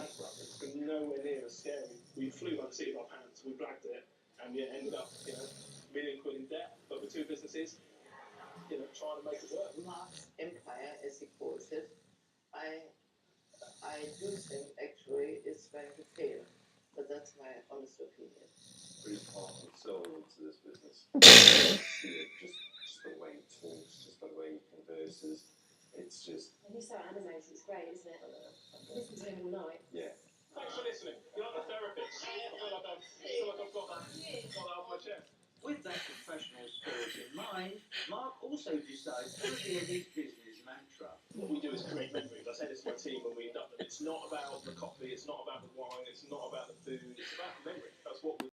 bankrupt. It's been nowhere near as scary. We flew by the seat of our pants, we blagged it, and we ended up, you know, £1 million in debt. But with two businesses, you know, trying to make it work. Mark's empire, as he calls it, I do think actually it's going to fail. But that's my honest opinion. Pretty heart and soul into this business. See it, just the way he talks, just the way he converses. It's just. And he's so animated, it's great, isn't it? Listen to him all night. Yeah. Thanks for listening. You're like a therapist. I feel like I've got that off my chest. With that professional spirit in mind, Mark also decides to reveal his business mantra. What we do is create memories. I say this to my team when we induct them. It's not about the coffee, it's not about the wine, it's not about the food, it's about memories.